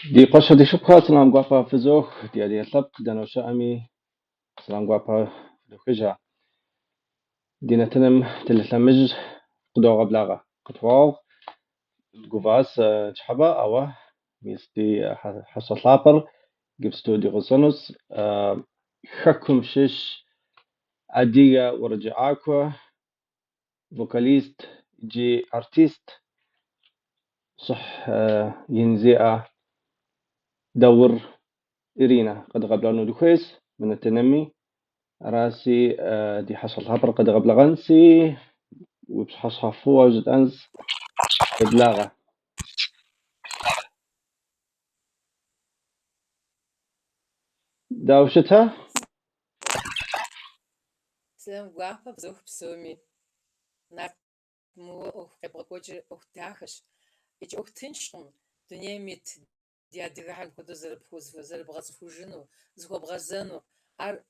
دي قشة دي شبكة سلام قوافا فزوخ دي لبق دانو شامي سلام قوافا فزوخجا دينا تنم تلتمج قدوغ بلاغة قطواغ قفاس تحبا أوه ميستي حصة لابر جبستو دي غصنوس حكم شش عدية ورجع أكوا فوكاليست جي أرتيست صح ينزيئة دور إرينا قد قبلانو دخيس من التنمي راسي دي حصل هبر قد قبل غنسي وبحصها فوج أنس بلاغة داوشتها Сам гуапа бзух псоми нак му ох кебгоч ох тахаш ич ох тыншкун дунемит диадыгахан куда зарбхуз зарбгазфужину згобгазану ар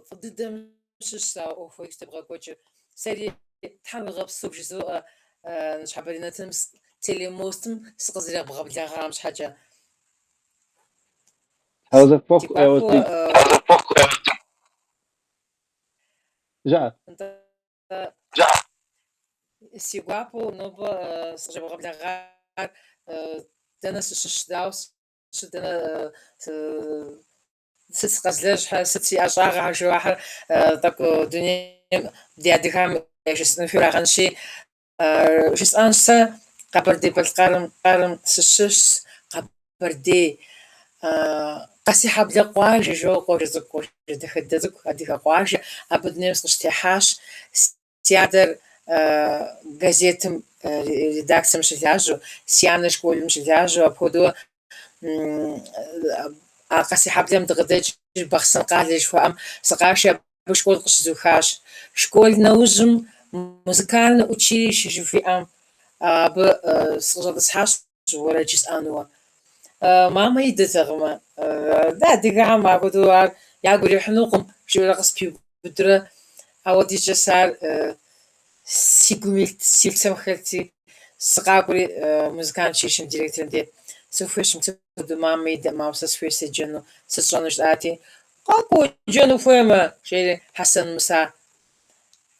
фддем шиша ох фойстебгоч сери тамгапсубжизу шабаринатым телемостым сгызрабгаблагам шхаja How's it fuck جاء Сигуапо нова сжабгаблагар дана сшдаус шдана сцказлеш хасти ажага жуахар так дунем диадихам яшсн фюраганши шис анса кабарди балқарам сшш кабарди قاسي حبل قواج جو قوج قوج دخدزك هذيك قواج أبدنا سقطيحاش سيادر газетам редакциям шилажу сиана школам шилажу апходу قاسي حبلم دغدج بخسن قالش فام سقاشا بشكول قشزوخاش شكول نوجم مузыкальное училище жуфиам ب سقطسحاش ورجس انوا ماما يدتغما دا ديغا ما بدو يا غوري حنوقم شو رقص بي بدرا اودي جسار سيغميلت سيلسمخلتي سقاقري مузыканчишим директорде софешим ту мамми да мамсас фесе джону сачонуш ати каку джону фема шери хасан муса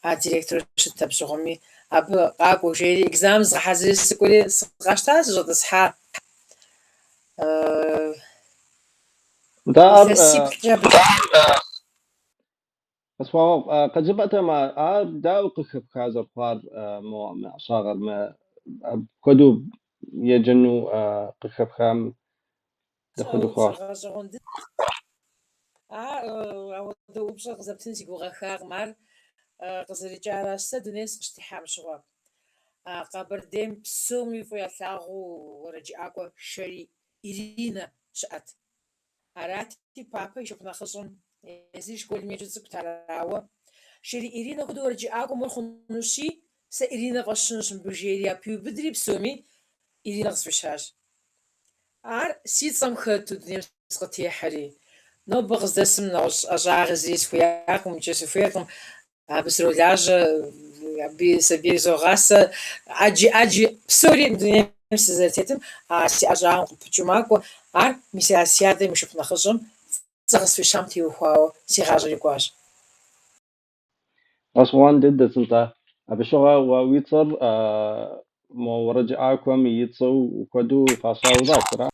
а директор шитабшгоми аб каку шери экзамс хазис кули сгаштас жодасха دا أسمع قد جبت ما دا وقخ بكازر قار مو صاغر ما كدو يجنو قخ بخام دخلوا خوار أودو بشغل زبتنسي قوغاخار مار قصري جارة سدنيس اشتحام شغل قبردين بسومي فيا ثاغو ورجعاكو شري إرينا شأت أراتي بابا يشوف نخصون يزيش كل ميجوزك تراوا شري إرينا قدو ورجعاكو مرخنوشي سا إرينا غشنش بجيريا بيو بدري بسومي إرينا غصفشاش ار سيت سمخت دنيا سقطي حري نو بغز دسم نوش أجاغزيس فياكم جسو فياكم بسرولاج بسبيل زوغاسا أجي بسوري دنيا سزاتيتم سي أجاغم بجماكو ар мисиасиадэ мишуп нахыжым зыгыс фишам тиухуао сигажри гуаш أسوان دد سلطة أبشغا وويتصر مو رجعاكم يتصو وكدو فاصاو ذاكرة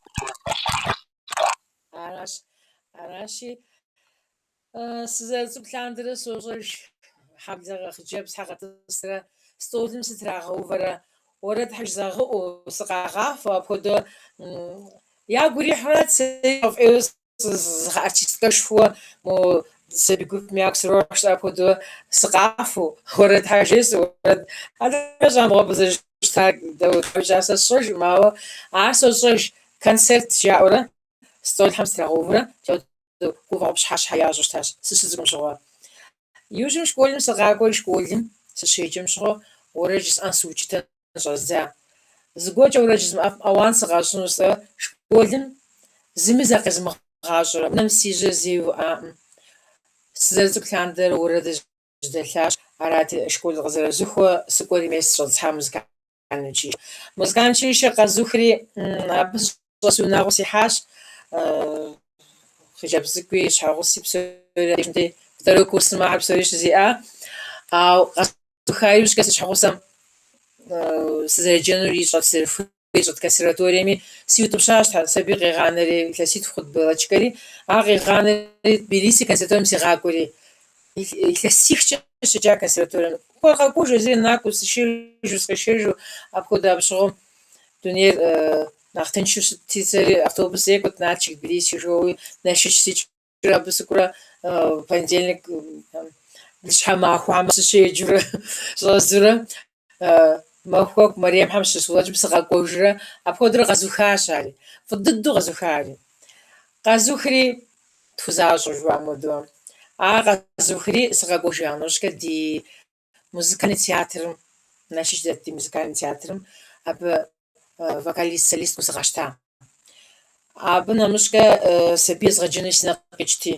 أراشي سزازب لاندرا سوزرش حبزا خجابس حقا تسرا ستولم ستراغا وفرا ورد حجزاغا وسقاغا فابخدو يا غوري حرات سيف إيوس ارتيستكشفو مو سبيكوت مياكس روش أبودو سقافو ورد حاجز ورد هذا جامعة بزج تاج دو جالس الصج ماو عاصج كونسرت جاورا ستول حمس راغورا جو كوفا بش حاش حياة جوشتاش سشزكم شغوا يوجم شكولم سقاقول شكولم سشيجم شغوا ورجس أنسوجتا جزا زغوج ورجس أوان سقاشون شكولم زمزاق زمغاجر نم سيجر زيو سزرزك لاندر ورد جدلاش عرات شكول غزر زخو سكولي ميسر صحا مزكانشي مزكانشي شقا زخري سунагъо сихьащ хъыджэбз цӏыкӏуи щхьэгъуси псори второй курсым ахэр псори щызиӏа. Ау къэзухари щӏыкӏэ щхьэгъусэм сызэреджэнур ищӏэт ищӏэт консерваториями сиутӏыпщащ сабий къегъанэри илъэситху хъурт бэлэчкэри. Ар къегъанэри Тбилиси консерваторием сигъакӏуэри. Илъэсихкӏэ щыджа консерваторием. Къэкӏуэжу зыри накӏуэу сыкъешэжу апхуэдэ абы щыгъуэм дунейр нэхъ тыншу щытти сэри автобус екӏуэт Налшык, Тбилиси жоуи Налшык сикӏыурэ абы сыкӏуэурэ понедельник щхьэмахуэхьэмэ сыщеджурэ щӏэзурэ Махуэку, Мэремхьэм щыщыуэкӏым сыкъэкӏуэжрэ апхуэдэу къэзухащ ари. Фӏы дыдэу къэзуха ари. Къэзухри тхузащӏэу жыхуаӏэм хуэдэу. Ар къэзухри сыкъэкӏуэжа нэужькӏэ ди музыкальный театрым, Налшык дэт ди музыкальный театрым абы вокалист, солисткэу сыкъэщта. Абы нэмыщӏкӏэ сабий згъэджэну си нэгъуэщӏ къикӏти.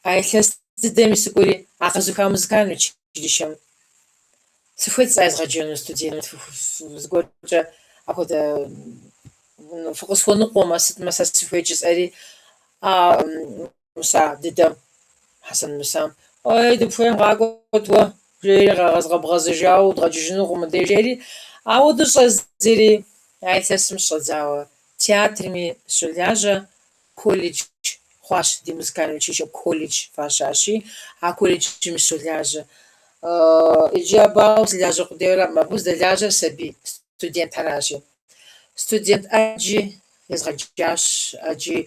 А илъэс дыдэми сыкӏуэри а къэзуха музыкальное училищем сыхуейт сэ згъэджэну студентам зыгуэркӏэ апхуэдэ фыкъысхуэныкъуэмэ, сытмэ сэ сыхуеджэ сӏэри Муса дыдэм, Хьэсэн Мусам, ой, дыпхуейм къакӏуэт уэ, жери къэзгъэбгъэзэжауэ удгъэкӏыжыну мыдей жери. Ауэ дыщӏэзри а илъэсым щӏэдзауэ театрми щолажьэ, колледж хъуащ ди музыкальное училищем колледж фащащи, а колледжми щолажьэ. Иджы абы сылажьэ къудейуэ абы здэлажьэр сабий студентхьэращи. Студент ӏэджи езгъэджащ, ӏэджи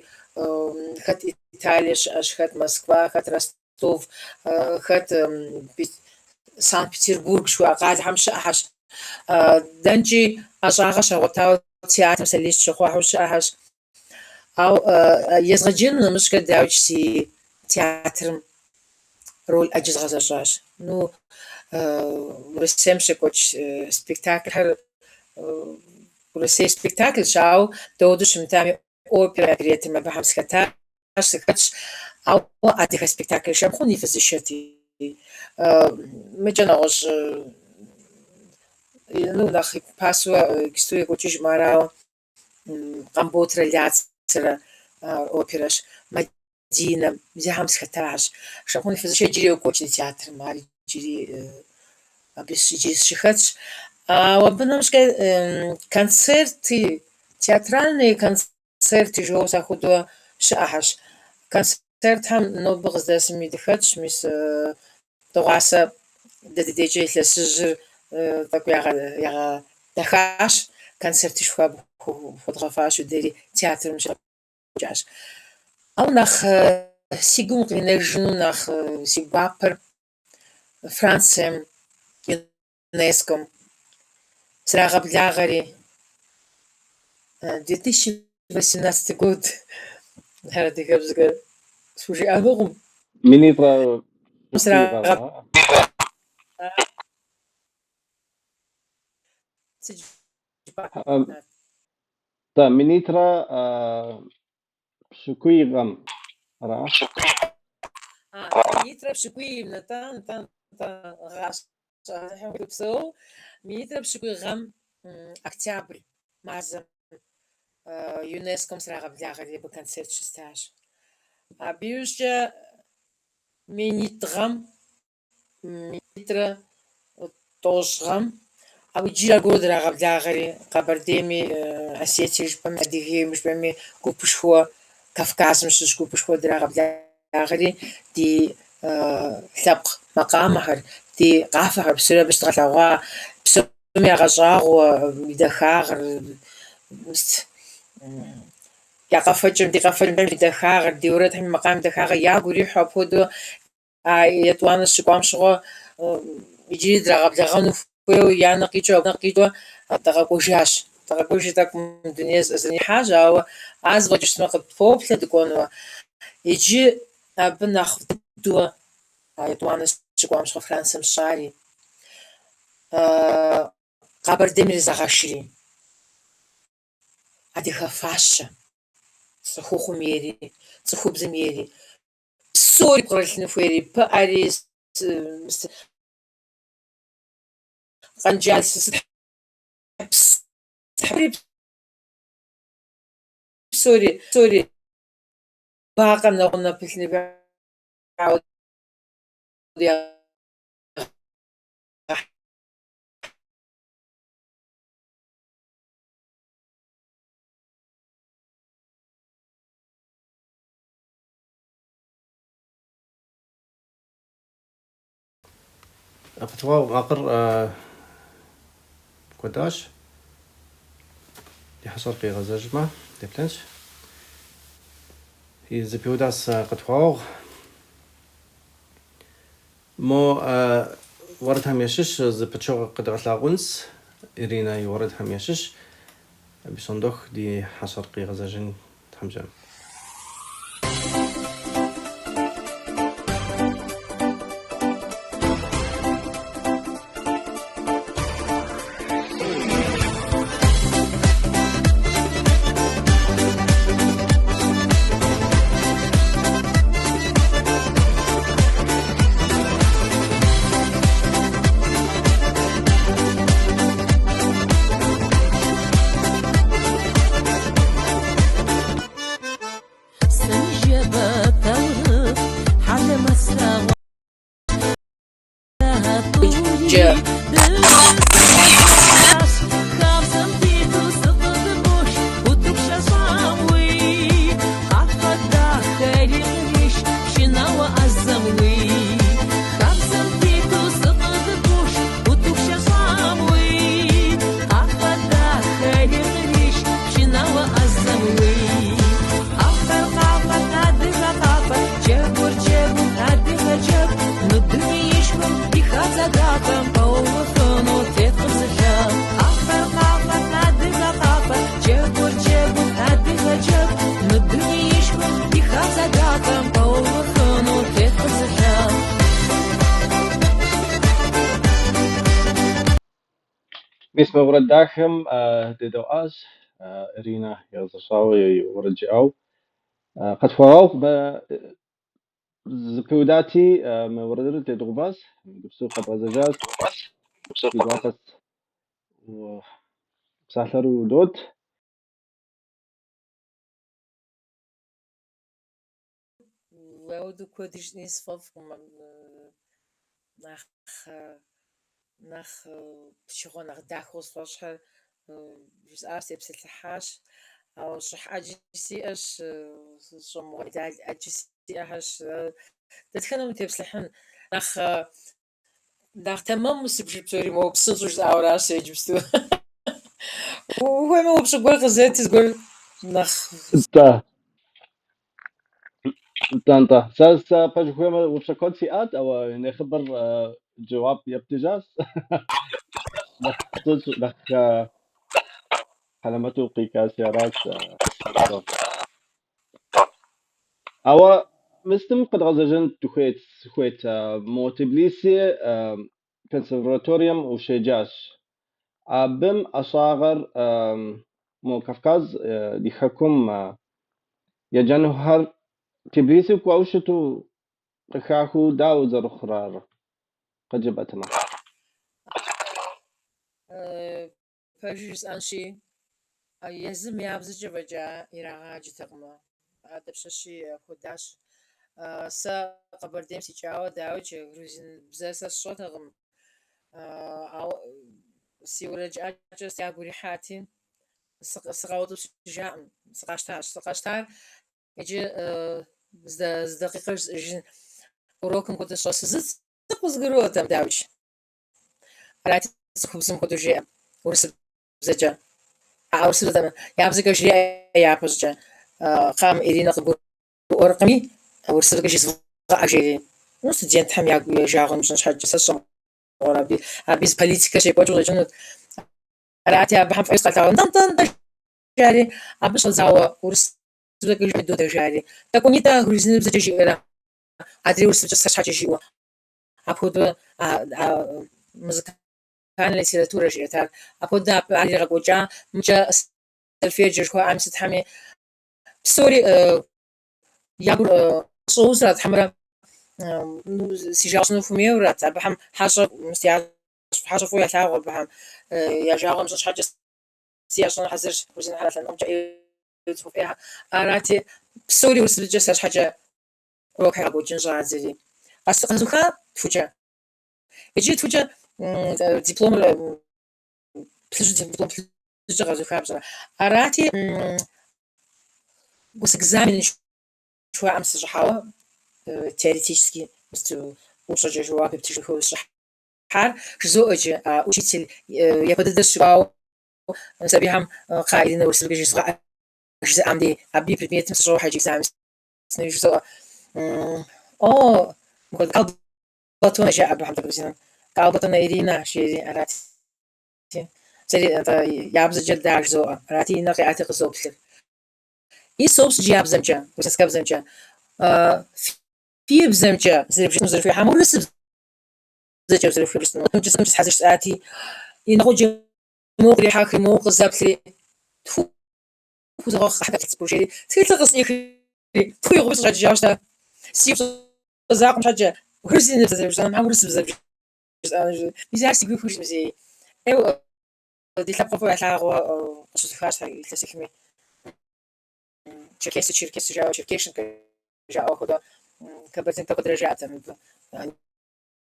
хэт Италие щыӏэщ, хэт Москва, хэт Ростов, хэт Санкт-Петербург жыхуаӏэ къалэхэм щыӏэхьэщ. Дэнэкӏи ӏэщӏагъэ щагъуэтауэ театрым солист щыхъуахьэу щыӏэхьэщ. Ауэ езгъэджэну нэмыщӏкӏэ дауичӏ си театрым роль ӏэджи згъэзэщӏащ. Ну, Урысейм щекӏуэкӏ спектакльхэр Урысей спектакльщ, ауэ дауэду щымытами опера, опереттэм абыхэм сыхэтащ, сыхэтщ. Ауэ адыгэ спектакль шэмыхъун и фызышэти. Мыкӏэ нэгъуэщӏ ну нэхъ пасуэ историе къокӏыжым арауэ Къамботрэ Ляцрэ оперэщ. Мадинэ бзэхэм сыхэтащ. Шэмыхъун и фызышэ иджыри йокӏуэкӏ ди театрым, ар иджыри абы иджыри сыщыхэтщ. Абы нэмыщӏкӏэ концерти, театральные концерти жыхуэу сэ хуэдэу щыӏэхьэщ. Концертхэм нобэ къыздэсым и дыхэтщ, мис дыгъуасэ дэ дыдейкӏэ илъэсыжьыр тӏэкӏу ягъэдэхащ, концерти жыхуабэ хуэдгъэфащэу дэри театрым щыкъэкӏащ. Ауэ нэхъ си гум къинэжыну, нэхъ си гуапэр Францием, ЮНЕСКОм срагъэблагъэри 2018 год адыгэбзэкӏэ схужиӏэныгъым. Министра Срагъэблагъэ. تا министра пшыкуигъэм ара? Министрэ пщыкӏуийм гъащӏэ министрэ пщыкӏуигъэм октябрь мазэм ЮНЕСКОм срагъэблагъэри абы концерт щыстащ. Абы иужькӏэ минитӏ-гъэм, минитрэ тӏощӏ-гъэм ауэ иджыри аргуэру драгъэблагъэри Къэбэрдейми, Осетией жыпӏэми, Адыгейм жыпӏэми гупышхуэ, Кавказым щыщ гупышхуэ драгъэблагъэри ди лъэпкъ макъамэхэр, ди къафэхэр псори абы щыдгъэлъэгъуа, псоми ягъэщӏагъуэ и дахагъыр, я къэфэкӏым, ди къэфэкӏым и дахагъыр, ди уэрэдхэм и макъамэм и дахагъыр ягу ирихьу апхуэдэу а етӏуанэ щыкӏуам щыгъуэ иджыри драгъэблагъэну хуейуэ я нэ къикӏыу дыкъэкӏуэжащ. Дыкъэкӏуэжи тӏэкӏу мы дунейр зрихьащ, ауэ ар зыфӏэкӏыу щытмэ къыпоплъэ дыкӏуэнууэ. Иджы абы нэхъ дыдэу а етӏуанэ щыкӏуам щыгъуэ Францием щари, Къэбэрдейм иризагъэшри, адыгэ фащэ цӏыхухъум ери, цӏыхубзым ери, псори къырылъыну хуейри, пыӏэри, къэнджали سوري باقم نقولنا بلني بعود يا أقتوا عقر كوداش يحصل في غزة جمع دبلنش هي زبيوداس قتوا مو ورد هم يشش زبتشو قد غتلاغونس إرينا يورد هم يشش بصندوق دي حصر قي غزة جن تحمجم باسم ورد داخم ديدو أز إرينا يزشاوي ورجعوا قد فراغ زبيوداتي مورد ديدو باز بسوق قد غزجاز بدواقس وساحلر ودود وأود كوديش نصفف nach nach شغل nach داخوس فاشها جزء أرسل حاش أو صح أجسي إيش شو مودال أجسي إيش تتكلم تبصلحن nach nach تمام مسبج بتوري مو بسوتش أوراش يجبستو وهو مو بشغل غزات تقول nach انت ساس باجوكوما وبشكل سيئات او نخبر جواب يبتجاز لخ حلمته قيكا سيارات او مستم قد غزجن تخويت موتبليسي كونسرفاتوريوم وشيجاش بم أصاغر مو كفكاز دي حكم يجنهر تبليسي كواوشتو قخاخو داو زرخرار قجبتنا فجس أنشي يزم يابز جبجا إيراغا جتغما هذا بششي خداش سا قبر ديم سيجاو داوج روزين بزاس الصوتغم أو سيورج أجس يا بوري حاتين سقاوتو سجاع سقاشتار يجي دقيقة جن وروكم كنت صوص زت تقوز قروتم داوج راتي سخبسم كنت جي ورسب زجا ورسب زمان يا بزك جي يا بزجا قام إلينا قبور ورقمي ورسب جي صغا أجي نص ديان تحم يا جاغم مش حاجة سسم ورابي أبيز بوليتيكا شيء بوجو جنود راتي بحم في قطع طن جاري أبش زاوا ورسب جي دو جاري تكونيتا غريزن بزجي إلى أدري ورسب جس حاجة جيوا أبود مزك كان ليتراتورة جيتار أبود علي رجوجا مجا الفيجر كوا عم ستحمي سوري يابر صوصات حمرا سيجاسنو فمي ورات بحم حاجة مستيا حاجة فويا تاغو بحم يا جاغم مش حاجة سياسة حزر وزين على فن أمجا فيها أراتي بسوري وسبجة حاجة روك هاي بوجين جازري أسقزوها تفوجا يجي تفوجا دبلوم دبلوم غازوها بصراحة أراتي بس экзамен شو أمس جحاوة теоретически лучше жуа бептишху шахар жзоج учитель я поддерживал سبيهم قائلين ورسل بيجي عندي أبي предмет مسجوا حاجة экзамен снижу أو مقول قلبتنا جاء بحمد الله قلبتنا إيرينا شيء أراتي سري يابز جدا عجزوا أراتي نقي أعتقد صوبتر يصوبس جياب زمجة وسكاب زمجة في بزمجة زرب في حمول نسب زرب زرب في بسنو نجس حاسش ساعتي ينقول موقري حاكي موق زابلي تفو زغخ حتى تسبوجي تلتقص يخي تفو يغبس غادي جاوشتا سيب زاق مشجع وهرسي نفسه زرب مع ورس بزرب ميزار سيبي فوش مزي ايوا دي تلقى فوق على قصص خاصة يلتسكمي شركة جاو شركيشن جاو خدا كبرتين تقدر رجعت يعني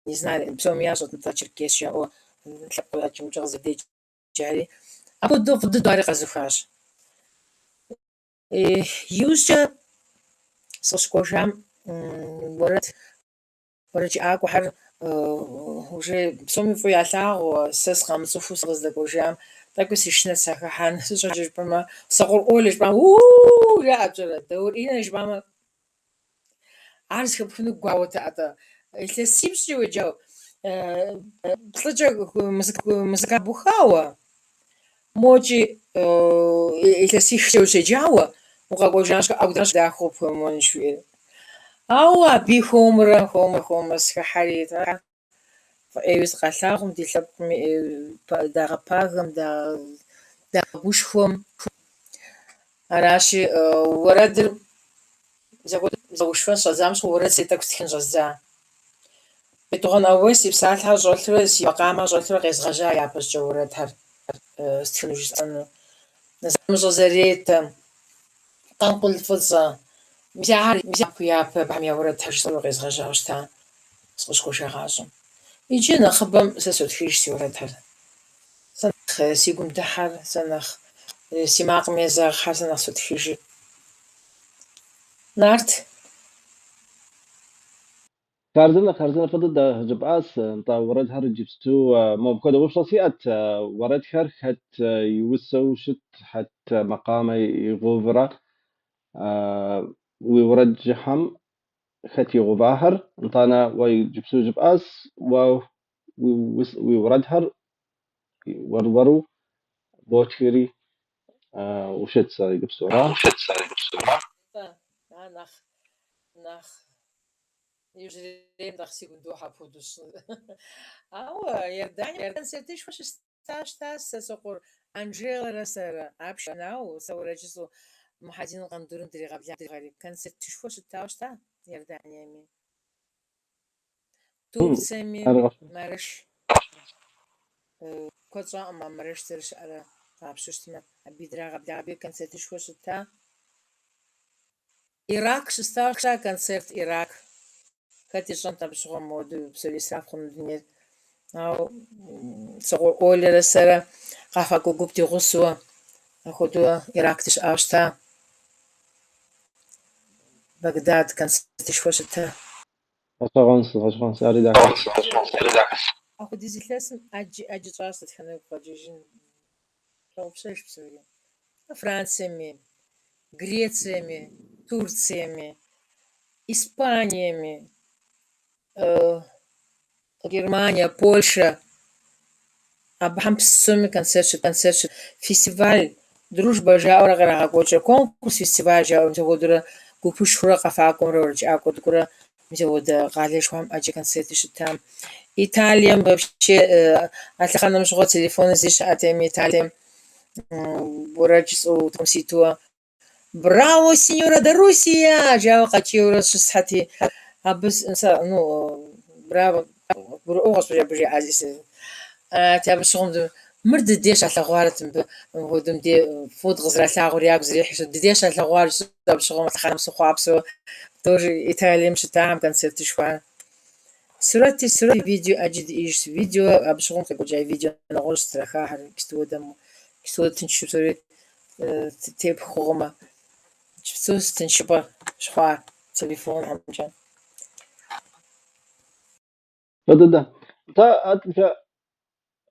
не знаю بسوم ياسوت نتا شركيش جاو تلقى أجمع جغز دي جاري أبو دو فضد داري قزوخاش يوجد سوسكوشام ورد أكو حر уже بسوم في على سس خمسة فوس قزدكوشام تاكو سيشنا ساكحان سوسجج بما سقول أولش بما لا أبصر دور إيش بما عارف كيف فينو قوة هذا التسيبش جو بتلاقي مسك بخاوة موجي التسيبش جو وقاعد جانش أقدرش داخل في منشوي أو بيهم سكحريت فأيوز قلهم دي لب دا باغم دا بوشهم أراشي ورد زوجفن شزامش ورد سيتك تكين جزا بتوغن أويس يبسالها جولتر مقامة جولتر قيس غجا يابس جورد هر استخنو جزء نزام جزريت قنقل فضة مزاعر بياب بحمي ورد هر قيس غجا وشتا سقشكو شغاجم يجينا خبم ساسود فيش سيورد هر سنخ سيقوم دحر سنخ سيماق ميزاغ حر سنخ سود فيش نارت خاردنا فضد جباس نطا ورد هر جبستو مو بكود وبصيات ورد هر حت يوسو شت حت مقام يغوفرا وورد جحم حت يغوفاهر نطانا ويجبسو جباس وورد هر ورورو بوتشيري وشت صار يجبسو نخ يجري دخسي قدو حفودوس أو يردان سيرتيش وش تاس سقور أنجيلا رسالة أبش ناو سورة جسو محاجين قندورن دري غريب كان سيرتيش وش تا يردان يمين توب سمي مرش كوتشا أما مرش ترش على أبشوشتنا أبيدرا غبي كان سيرتيش وش تا إيراك شستارشا كونسرت إيراك خاتي شنطة بشغل مودو بسوري سافخن الدنيا أو سقول أولي لسرة قافا كوكوبتي غسوة أخدو إيراك تش أوشتا بغداد كونسرت شوشتا غشغنس أريدك أخو ديزي لازم أجي تراست خنا بجيجين لو بشيش بسوري فرنسا مي Греция ми, Турция ми, Испания ми, Германия, Польша. أبهم بسمي концерт фестиваль дружба жаура гара гоча конкурс фестиваль жаура жагодра гупуш хура قفاكم رورج أكو دكورا مجودا قاليش وهم أجي концерт شتام إيطاليا вообще أتلقى مش غو تليفون زيش أتيم إيطاليا ورجس أو تمسيتوا براو سينيورا دا روسيا جاو قاتيورا شسحتي أبس إنسان نو براو بروغس بجي عزيز تابع شغل مرد ديش على غوارة ودم دي فود غزرة لاغور ياك زريح ديش على غوارة بشغل خمس خوابسو دور إيطاليا مش تعم كان سرت شوان سرعتي فيديو أجد إيش فيديو بشغل كل جاي فيديو نقول استرخاء هر كستو دم كستو تنشوف سوري تيب خوما شفتو تنشوف شخوا تليفون هم جان ضد تا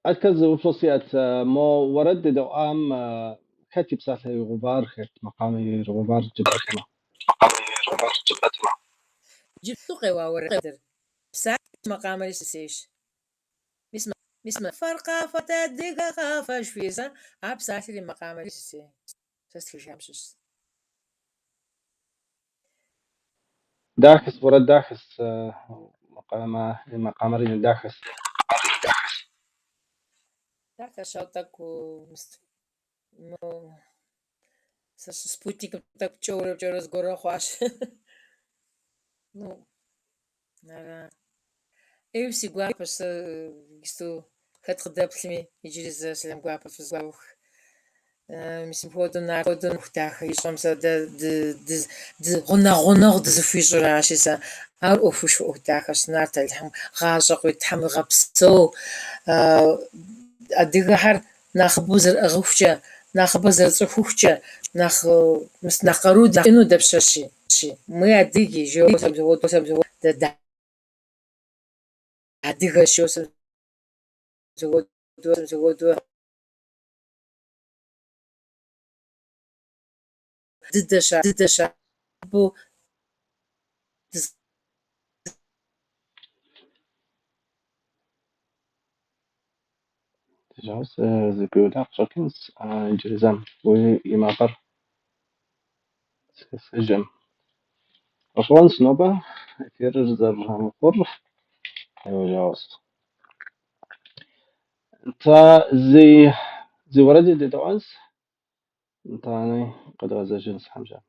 أتكز وصوصيات مو ورد دوام كاتب ساحة غبار خت مقامي غبار جبهتنا جبتو قوا ورقدر بساعة مقام السيش بسم فرقة فتدقى خافش فيسا أبساعة مقام السيش تستفيش همشش داخس ورد داخس مقام رين داخس Так, шалтак ну, со спутником так вчера разговор хуаш. Ну, наверное. И всегда просто что хатхдаплими и через слем гуапа фзваух. Мисим ходун ухтах и шамса да гонор дзвфиш рашиса ар офуш ухтах снартал хам гажа хам гапсо أديها نخبوزر أغفشة نخبوزر صفوفشة نخرود إنه دبشة شيء ما أديجي جو سبزود ده أديها شو سبزود ددشة بو تجاوز زي بيودا شكلس جريزام ويماقر سجم أشوان سنوبة كثير زر مقر أيوة جاوز أنت زي وردي دي دوانس أنت أنا قد غزا جنس حمجة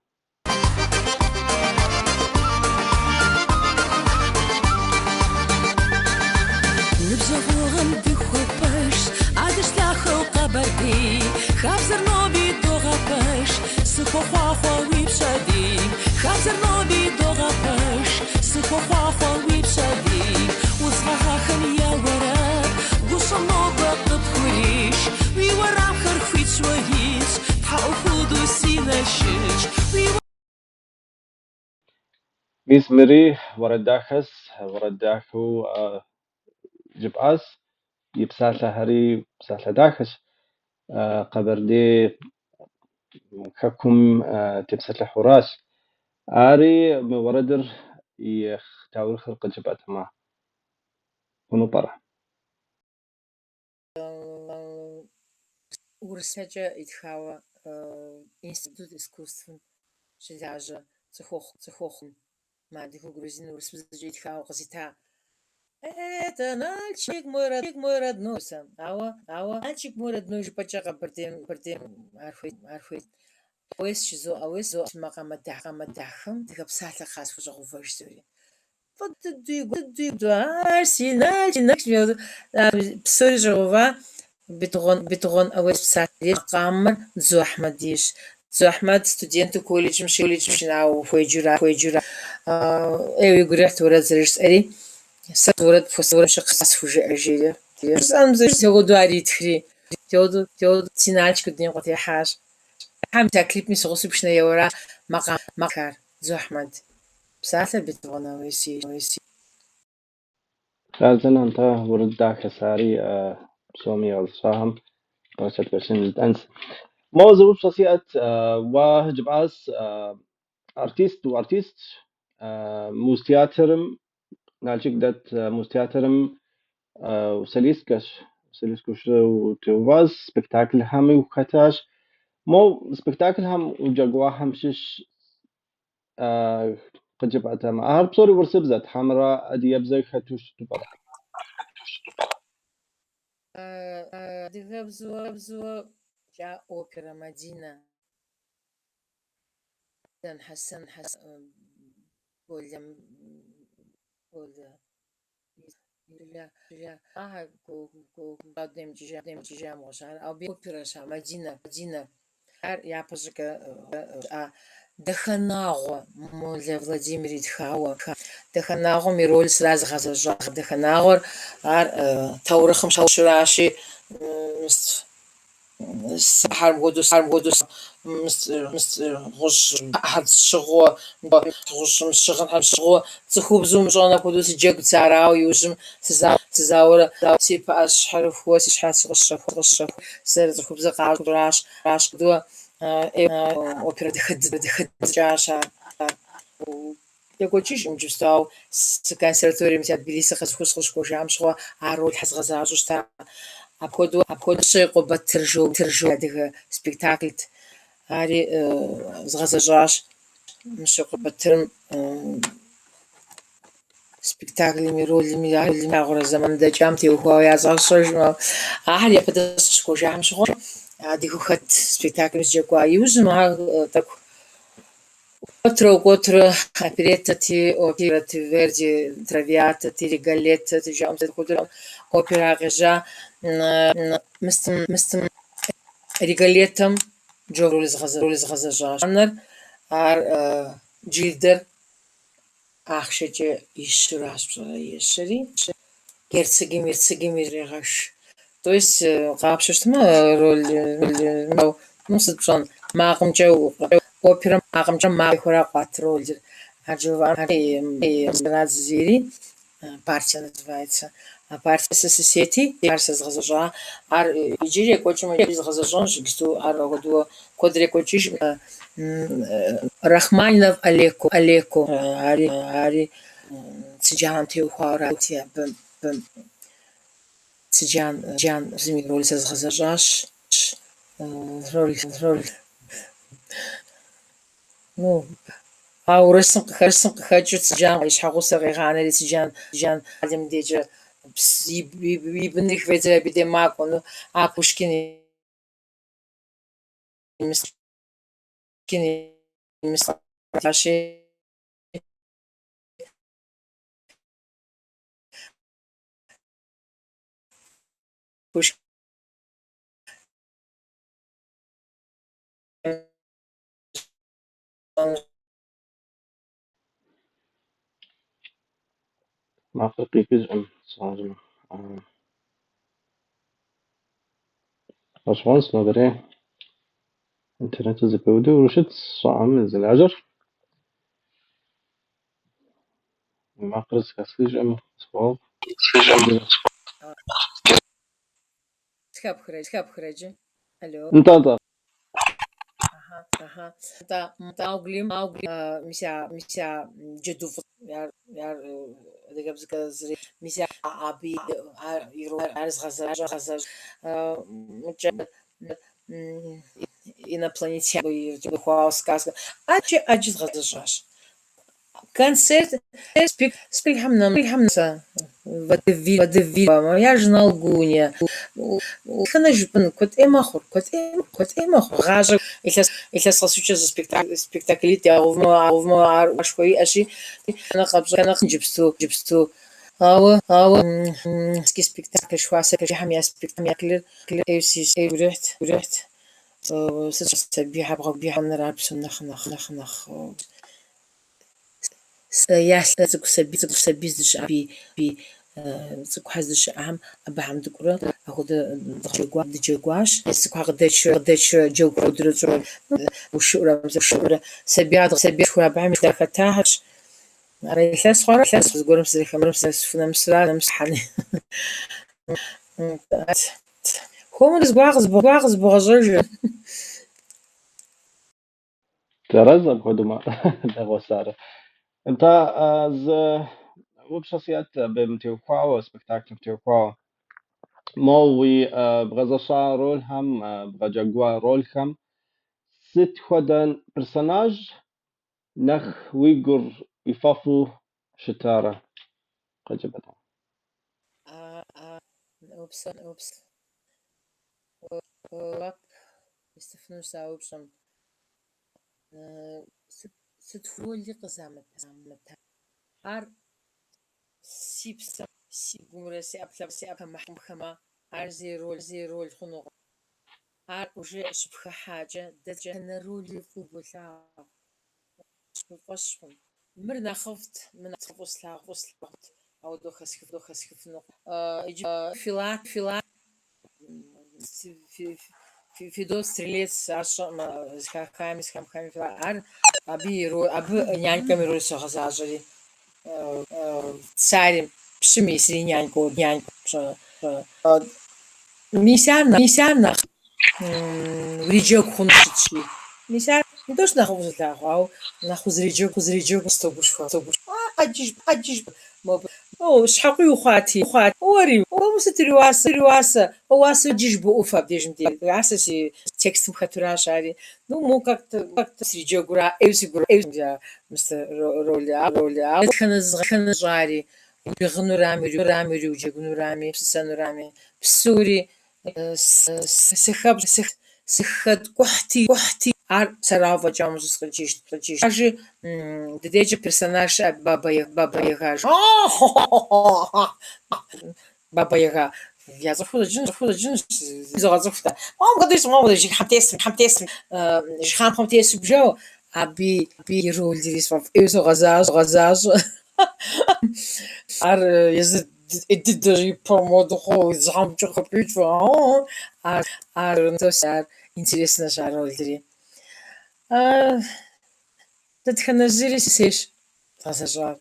نبزغوهم بخوبش عادش لاخو قبردي خابزر نوبي دوغبش سخو خواخو ويبشدي خابزر نوبي دوغبش سخو خواخو ويبشدي وصغاها خليا وراب وصل نوبة قبخوريش ويورا خرخويت شوهيش تحقو خودو سيناشيش ميس مري ورد داخس ورد داخو جباس يبسالة هري بسالة داخس قبردي ككم تبسالة حراس آري وردر يختاول خلق جبات ما ونطرح урсача итхава институт искусств шляжа цехох мадиху грузин урсбзжи итхава qzita это мой родной сам мальчик мой родной же почака пертем архуит اويس شزو اويس مقام داخم تكبسات خاص فجغو فرشتوري فدي ارسي بسوري جغوفا بتغون اويس بسات قامر زو احمد ديش زو احمد ستودنت كوليج ناو فويجورا ايوي غريت ورا زريش اري سورد فسور شخص فوجي ارجيلي سام زي تيودو اري تخري تيودو تينالش كدين قطي حاج هم تكليف مي سوسو بشنا يورا مقار زو احمد بساعة بتغنى ويسي لازم أنت ورد داخل ساري بسومي الصاهم برشة برشين الأنس موضوع بشخصية وجباس أرتيست موستياترم نالشك دات موستياترم وسليسكش وتواز سبكتاكل همي وكتاش مو سبكتاكل هم وجاقوا هم شش قد جبعتها ما أهر بصوري ورسبزت حمراء أدي يبزي خاتوش تبرا دغه بزو جا اوبرا مدينة حسن بولم демчижа мошар аби опираша Мадина ар япожка Даханагъо Моле Владимир Итхауэ Даханагъом и роль сразу гъэзэжьа Даханагъор ар таурыхъым щыращи Сахар году гъущӏ щыгъуэ гъущӏым щыгъым щыгъуэ цӏыхубзум щӏэн апхуэдэу сыджэгу царауэ иужьым сызауэрэ си пыӏэ щхьэрыхуэ си щхьэ къысщэху сэр цӏыхубзыр къащӏращ опера дыхэдыкӏащ ар екӏуэкӏыж иджыпсту консерваторием ся Тбилиси къысхущӏэжам щыгъуэ ар роль хьэзгъэзащӏэу щыта. Апхуэдэу Щекъуэ Батыржу адыгэ спектакльт ари згъэзэщӏащ. Щекъуэ Батырым спектакльми ролми агъурэ зэман дэкӏам теухуауэ язгъэщӏэжмэ ахьэр япэдэс щыкӏуэжам щыгъуэ адыгэу хэт спектакльым зэджэгуа иужьым ар тӏэкӏу Кӏуэтрэ опереттэти, оперэти Верди, Травиатэти, Риголеттэти жаӏэм хуэдэу опера къежьа. Мыстым Риголеттэм Джо роль згъэзэжьащ. Ар джылдэр ахъшэкӏэ ищыращ пщӏэрэ ещэри герцогым ирегъэш. То есть къапщэщтмэ роль сыт пщӏэн макъымкӏэ оперэм макъымкӏэ махуэра къуат ролыр. А Джованни Радзири партия называется. А партия сосети ар згъэзэщӏа. Ар иджыри екӏуэкӏмэ згъэзэщӏэнщ ар апхуэдэу куэдрэ екӏуэкӏыж. Рахманинов Олеко ари Цыджанэм теухуауэ абы Цыджан зыми роль зэзгъэзэщӏащ. Роль урысым къыхэкӏыу Цыджан и щхьэгъусэр къегъанэри Цыджан алым дежкӏэ и быныр хведзэ абы де макӏуэ. А Пушкин محققي جزء صاجم باشمهندس نظري انترنت زبودي ورشد صعب من العجر ما قرز كاسليج ام صواب Тхапхрэджи. Алло. انت Ага. Маугли мися джеду яр адыгэбзэ зри мися аби ар згъэзэж инопланетяне хуауэ сказка аджи згъэзэжьащ. Концерт спектакльхэм водевиль я жена лгуня хэнэ жыпӏэн куэдӏей мэхъур гъащӏэ илъэс къэсыкӏэ зы спектаклитӏ ягъэувмэ ар уашхуэ иӏэщи къэпщӏэнэ иджыпсту ауэ ски спектакль шхуасэхэм я спектакльыр урихьт сыт сабийхьэр бгъэбийхьэныр ар псом нэхъ яслъэ цӏыкӏу сабий зыщыӏэби цӏыкӏухьэр зыщыӏэхьэм абыхьэм дыкӏурэ апхуэдэ дыджэгуащ. Цӏыкӏухьэр къыдэчрэ джэгу куэдрэ щӏурэ ушыӏурэ сабий абыхьэм дахэтахьырщ. Ара илъэс хъуарэ зыгуэрым сызэрихэмрэ сыхьэни. Хуэмурэ зыгуэр къызбгъэщӏэжыр. ترزق هدوما دغه ساره انت از وبشخصيات بمتوقعه سبكتاكل متوقعه موي بغزشا رول هم بغجاقوا رول هم ست خدن برسوناج نخ ويقر يفافو شتارة قجبتها اوبس استفنو ساوبشم ست رولي قزامت ار سيبس سيجمرة سيأبلا محكمة زي رول خنوق уже شبخ حاجة دجا نرولي فوبلا شبقشهم مرنا خفت من وصلت أو دوخسكف نق يجي فيلات في دو стрелец عشان خامس فيلات أبي يعني كاميرو سخزاجري царь пшемиси няньку мисярнах риджок хуншичи мисяр не то что нахузлаху нахуз риджок стобушха аджиш о шхаку ухати ори о мусатриуаса джиш буфа дежмди асаси текстом хатурашари ну мо как-то с риджогура эвзя мистер роля ханазжари бигнурами рюджигнурами псанурами псури сихат кухти ар сарава джамус скачиш даже дедежа персонаж баба яга баба яга я заходу джин заходу мам гадиш мам жи хамтес жи бжо аби рол дирис эзо газаж ар ез эддери помодхо замчо капитва ар тосар интересно жаролдери тетханажири сеш тазажар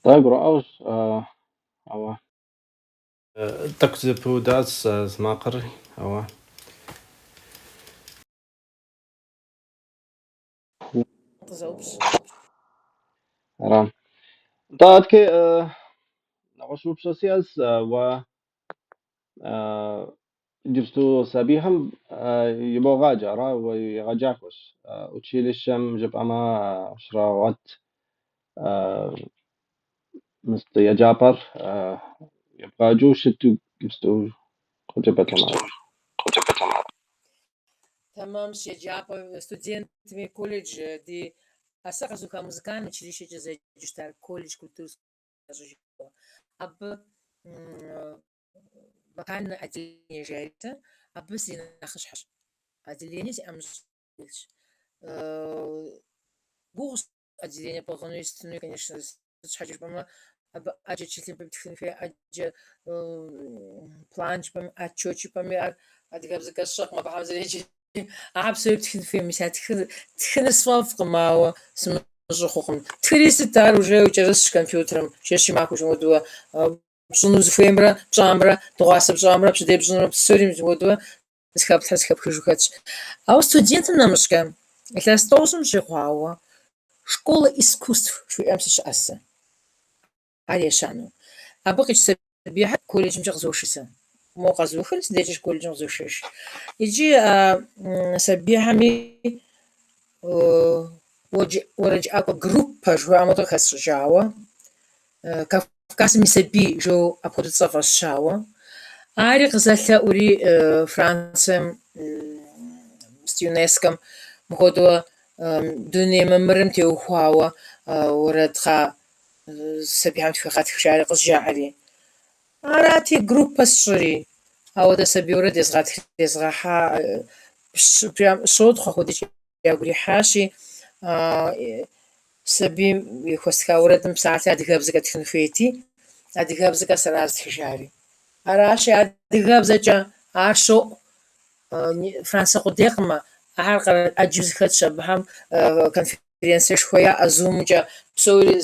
Так, Роуз, ава. Так запудат с макар, ава. тазаупс رام. طيب كي نقص بسوسياس و جبتو سبيهم يبغى جارا ويغجاكوس وتشيل الشم جب أما شراوات مست يا جابر يبغى جو شتو جبتو خجبتهم تمام شجاعة студентами колледж دي أساقزوكا مزكان училище جزء جستار колледж كولتور أب بكان أدلني جايته أب سينا خشحش أدلني أمس بوغس أدلني بغنو يستنو конечно حاجة بما أب أجي تشيلين بتخن في أجي بلانش بما أتشوتش بما أدقاب زكاة الشق ما بعمل زي عبسوي تخن في مسات تخن صفاف قماوة سم جخوخم تريس تار وجاي وجرس كمبيوترم شاشي معكو جمودوا بشنو زفيمرا بجامرا تغاسب جامرا بشدي بجنو بسوري جمودوا سكاب خجوكاتش أو студентам намышка это столсом жихуава школа искусств شو أمسش أسا عليه شانو أبغيش سبيحة كوليج مش غزوشيسا مو غزوخل سديجش كوليج غزوشيش يجي سبيحة مي ورج أكو جروب شو عملوا خس جاوا كاس مسبي جو أبغى تصفى الشاوا عارق زلة أوري فرنسا ستيونسكم مخدوا دنيا ممرم تيوخوا ورد خا سبيحة في خات خشاري قصجاري عراتي جروب الشري أو ده سبيورة دزغاها بريام صوت خودش يقولي حاشي سبي يخوستها ورد مساعتي أدقاب زكاة خنفيتي أدقاب زكاة سراز خشاري عراشي أدقاب زكاة عاشو فرنسا قديقما أحرق أجوز خد شبهم كونفرنس شوية أزوم جا بسوري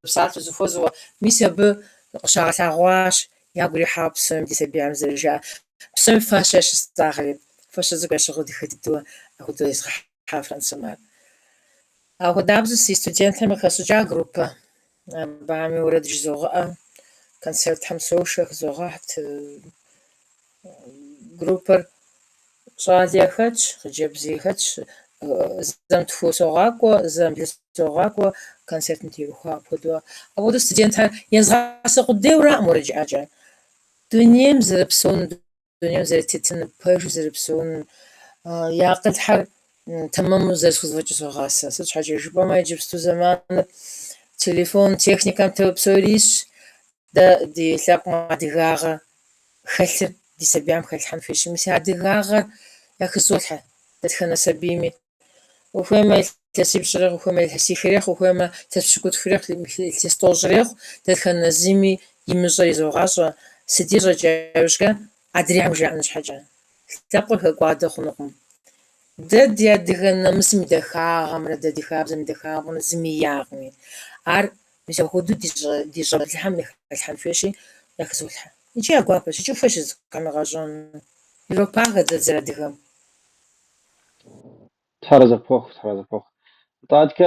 بساعت زفوزوا ميسب قشعة عواش يقولي حابسم دي سبي عم زرجع بسم فاشش استغرب فاش زكاة شغل دي خدتوا أخدوا يسخ فرنسا مال أو دابز سي ستودنت هم خسوجا جروبا بعمل ورد جزوغا كونسرت هم سوشخ زوغات جروبر شاديخش خجبزيخش زمتفو سوغاكو زمبلسوغاكو كونسرت نتيوخا بدو أو دو ستودنت يزغاس قديورا مرجعجا دنيم زربسون دنيم زرتتن بيش زربسون ياقل حر تمام زرس خذ وجه سوغاسا سوتش حاجة جبا ما يجبستو زمان телефон техникам теопсорис да ди лапма дигага خلر دي سبيعم خلحن فيش مساعد غاغر يا خسولها تدخلنا سبيمي وفما تسيب شريخ وفما الحسي خريخ وفما تسكوت فريخ تستوجريخ تدخلنا زيمي يمزري زوغاش سدير جاوشكا أدري وجع نش حاجة تقول هقعد خنقم دد يا دخلنا مسم دخاهم رد دخاب زم دخاب زمي ياغني عار مش هو دي جرد الحمل خلحن فيشي يا خسولها نجي أقوابش شوف إيش كم غاجون يلو باغ تزرع دخم تحرز فوق طاد ك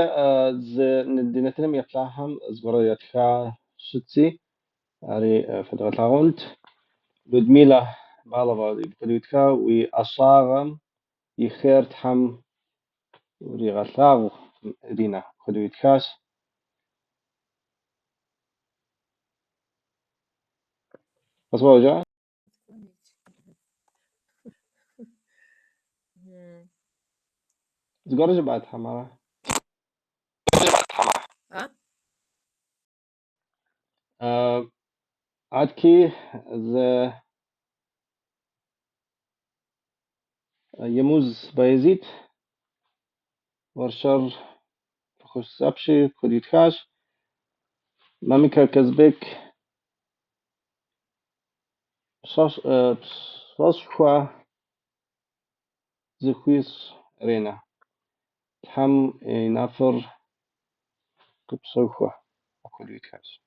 ز ندينتنا يطلعهم زبر يتخا شتسي على فدرة لاغونت لودميلا بالغا يبقدوتكا وأصاغم يخير تحم وريغتاغ دينا خدويتكاس بس وجع زقرج بعد حمارة عدكي ز يموز بايزيت ورشر فخش سابشي خدويتكاش ماميكا كزبك صاشخوا زخويس رينا تحم نافر قبصوخوا خدويتكاش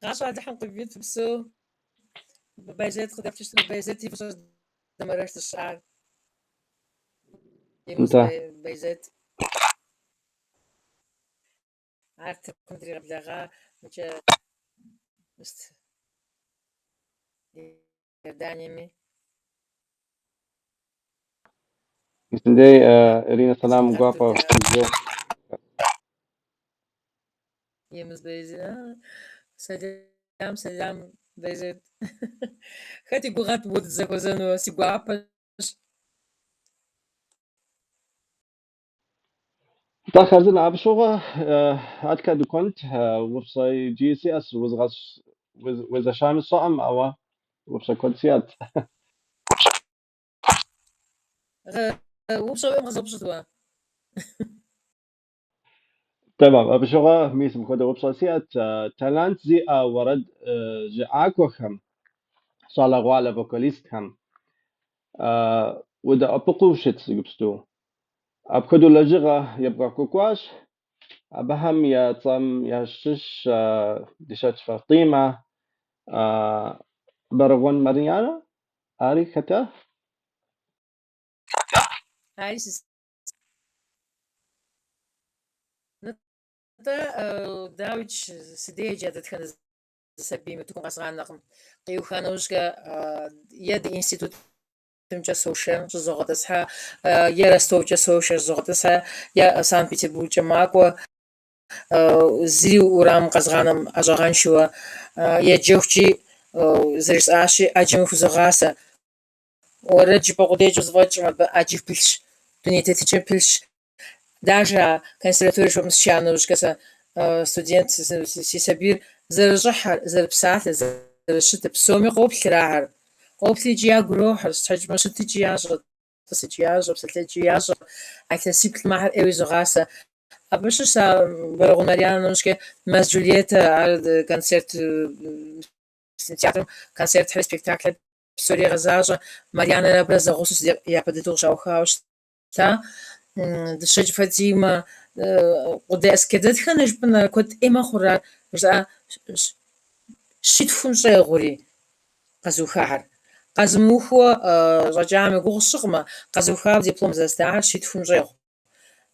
غاش عاد حنق بيت بسو ببايزات خدها بتشتري بايزاتي بس دمرت الشعر يموز انت بايزات عرفت كندري غبلغا مجا مست دانيمي مثل إرينا سلام تحت وقافة الزو يموز بايزات سلام بايزات خاتي قوغات بود زكوزانو سيقوابش داخل زنا بشوغة عاد كادو كنت وبصي جي سي اس وزغش وإذا شامل صعم أو وبصي كنت سياد وبشو يوم غزب شتوا تمام بشوغة ميسم كده وبصي سياد تالانت زي ورد جاكو خم صالا غوالا فوكاليست خم ودا أبقو شت يبستو أبكدو لجغة يبقى كوكواش أبهم يا طم يا شش دشات فاطمة برغون مريانا أري كتا عايز نتا داويتش سدي جادت كان سبيمة تكون أصغر نقم قيو خانوشكا يد إنستيتوت تمجا سوشيال زغطسها يا رستوجا سوشيال زغطسها يا سان بيتربورج ماكو زيو ورام قزغانم أجغان شوا يا جوخجي زرس آشي أجمو فزغاسة ورجي بقوديجو زواج ما أجيب بلش دنيا تتجي بلش даже консерватория мсчану каса студент сисабир заржахар зарпсат заршит псоми qoplrahar qopliji grohar sajma shitiji yajot tasiji yajot salji yajot aktasibl mahar ewizogasa abash sa bargonarianushke mas Julieta al концерт театр концерт спектакль псори газажа Mariana Rabra غوسس يا بدو شاوخاوش تا دشج فاطمة قداس كدت خنج بنا كنت إما خورا جا شيت فون غوري قزو خاحر قزموخو رجعنا قوسقما قزو خاب دبلوم زستاع شيت فون جيغ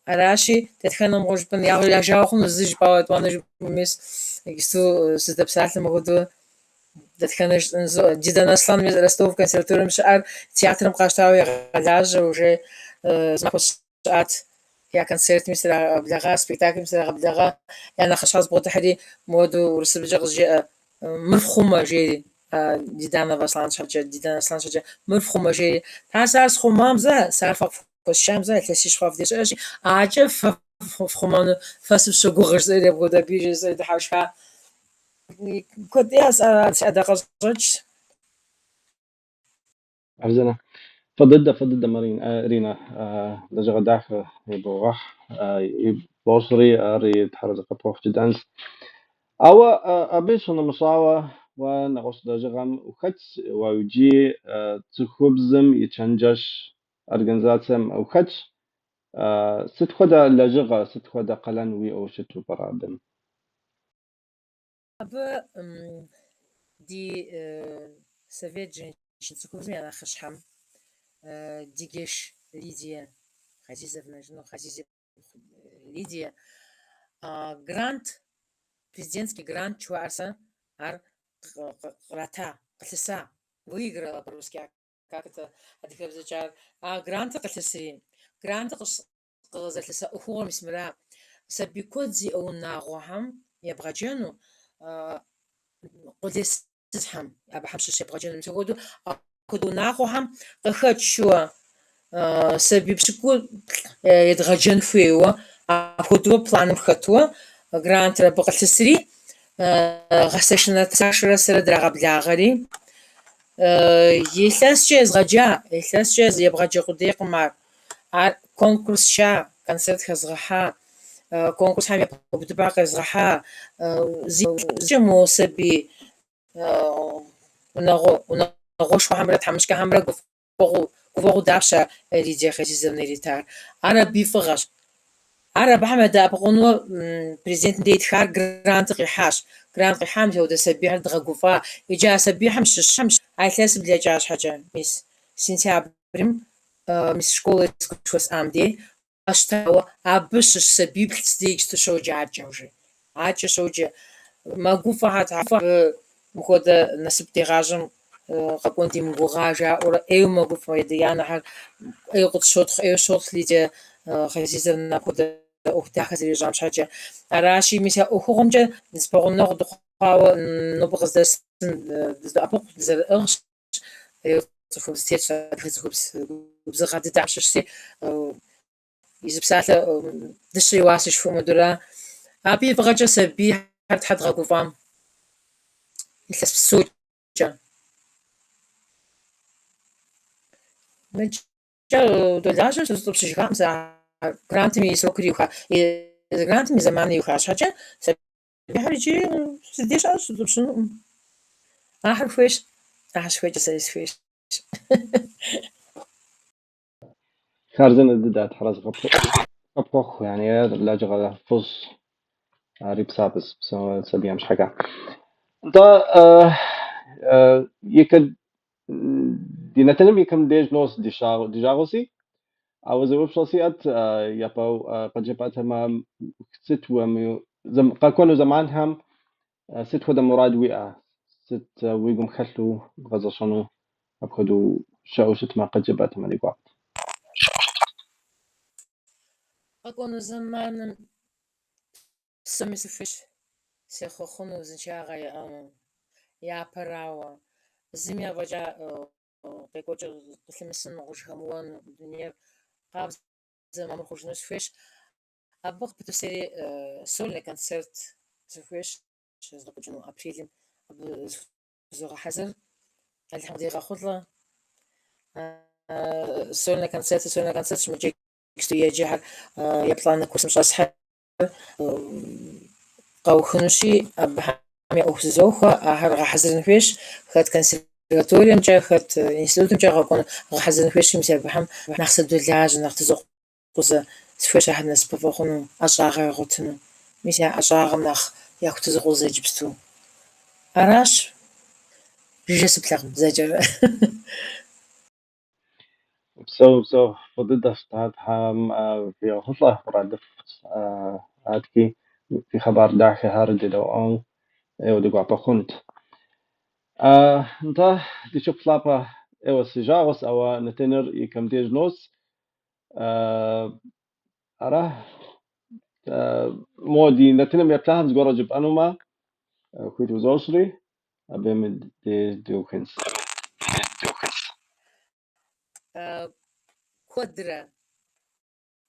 أراشي تتخنم غوش بن يا جاوخم زج باوت وانا مس يستو سدبسات المغدو تتخنج جدا أصلا من رستوف كونسرفتوري مشاعر تياتر مقاشتاوي غلاج وجي زماكوش يا كونسيرت مثل بلغا سبيكتاكل مثل بلغا يعني خشاص بغض حدي مودو ورسل بجغ مرفخومة جيري ديدانا بسلان شجع ديدانا سلان شجع مرفخومة جيري تاساس خمام زا سارفق Косчамза лъэсищ хъуаф дешӏэжи акӏэ фхъумэну фэсым щыгугъыр зыри апхуэдэ бижи зыри дыхьэушха куэд адэ къэщӏэкӏ. عرزنا فضد رينا لجغ داخل يبوغح يبوصري أري تحرز قبوح جدانس أو أبيش أنا مصاوة ونغوص لجغم وخدش ويجي تخبزم يتشنجش أرجنزاتم أو خدش ست خدا لجغة ست خدا قلن وي أو شتو برادم أبا دي совет женщин цукубзми анахышхам Дигеш Лидия Хазизовна, ну, Хазизов Лидия, грант, президентский грант Чуарса, Рата, Калиса, выиграла по-русски, как это отказать, грант Калисы, грант Калиса, ухуам смира, сабикодзи оунагуахам, я бгаджену, Кодес Хам, я бахамши бгаджену, сегодня كدو ناقوهم قخد شو سبب شكو يتغجن فيه أخدوا بلان بخطوة جرانت ربق السري غسشنا تساشر سر درغ بلاغري يساس جاز غجا يساس جاز يبغى جقديق مار كونكورس شا كونسرت خزغها كونكورس هم يبغى خزغها زي سبي غوش همرا تمشک همرا گفته داشته ریجه خیزم نیریتر. آره بیفقش. آره به همه داب قانون پرزیدنت دیت خار گرانت قیحاش گرانت قیحام جود سبیه دغ گفته ایجا سبیه همش شمش عیلس بلیجاش حاجه میس سنتیابریم میس شکل اسکوش آمدی اشتاو آبش سبیه بلستیج تشو جاد جوجی عاج شوجی ما گفته هات مخود نسب تیغاجم قبونتي مغاجة أو أيو موقف ويديانا حال أيو قد شوط ليجا خزيزنا كود أوهدا خزيري جامش حاجة أراشي ميسا أوهوغم جا نسبغن نغ دخاو نبغز درس أبوغ زر أغش أيو تخوب ستيتش تخوب بزغاد دعششتي يجب ساعة دشي واسش فو مدورا أبي بغجا سبي حد غاقوفام يتلس بسوجا دولارش تو بسیجام زا گرانت می سوکریوها گرانت می زمانیوها شاید سبیهریجی سدیش از تو بسون آخر فیش سایس خارزنا دات حرز قبوح يعني لجغ فوز ريب سابس سبيا مش حاجة انت يكد دي نتنم يكم ديج نوس ديجاغوسي أو زي وبشخصيات يبقوا قد جبت ما ست قاكونوا زمانهم ست خد مراد ويا ست ويقوم خلوا غزة شنو أبخدوا شت ما قد جبت ما لقوا أكون زمان سمس فيش سيخونو زنشاغا يا براوا زميا وجا بيكوجا تلمسن غوش هموان دنيا قابز زمان خوشنوش فيش أبغى بتسيري سولنا كونسرت زفيش زلقو جنو أبريل زوغا حزر الحمد لله خذلا سولنا كونسرت شمجي كستو يجي يبطلنا كورس مش أصحى قاو خنوشي أبها مي أوزوخا أهر حزر فيش خد كونسرفاتوريوم جا خد إنستيتوت جا غاكون حزر فيش مسير بهم نحسد دلاج نختزق قوزا سفيش أحد ناس بفوقنو أشاغ غوتنو مسيا أشاغ نخ يختزق قوزا جبستو أراش جيس بلغم زجر so فضد أستاذ هم في خطة رادف عادكي في خبر داخل هارد لو أو ودقوا بخونت انت تشوف لابا ايوا سيجاغوس او نتنر يكم ديج نوس اراه مودي نتنم يبتاهم زغورا جب انوما كويت وزوسري ابيم دي دوكنس كودرا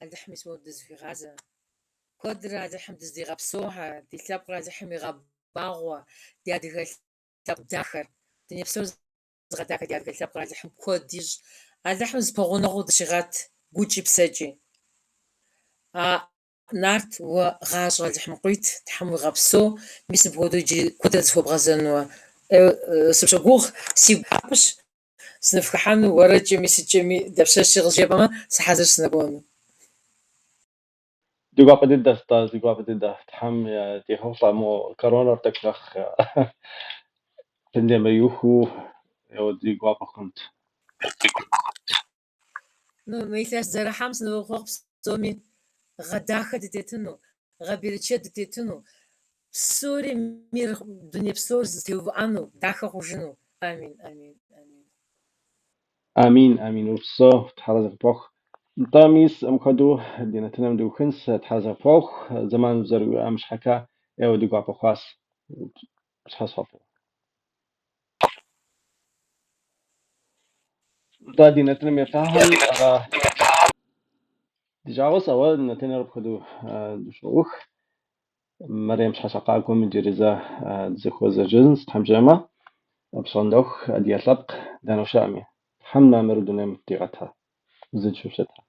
الدحم اسمه دز في غازة كودرا الدحم دز دي غبسوها دي تلقى الدحم يغباغوا دي هذه تلقى داخل دنيا بسوز غداك دي هذه تلقى الدحم كوديج الدحم زبغونغو دشغات جوجي بسجي نارت وغاش الدحم قويت دحم غبسو ميس بودو جي كودرا زفو بغزن و سبشغوغ سي باش سنفكحان ورا جيمي سجيمي دبشش غجيبما سحازر سنبون دي قابل دي قابل تحم دي هوصا مو كورونا تكلخ تندم يوهو يو دي قابل كنت نو ميلاس زرا حمس نو خوبس سومي غداخة ديتنو غبيرتشا ديتنو سوري مير دنيا بسورز تيوب انو داخة خوجنو امين امين امين امين وبصو تحرز بوخ طاميس امكدو دينا تنم دو خنس تحرز بوخ زمان زرو امش حكا يو دي قابل خاص مش حصفو دا دينا تنم يفتحهم دجاوس أول نتنا ربخدو دشوخ مريم شحشقاكم من جريزة زخوزة جنس تحمجمة بصندوق ديالطبق دانو شامي حمنا مردونم ديغتها زد شوشتها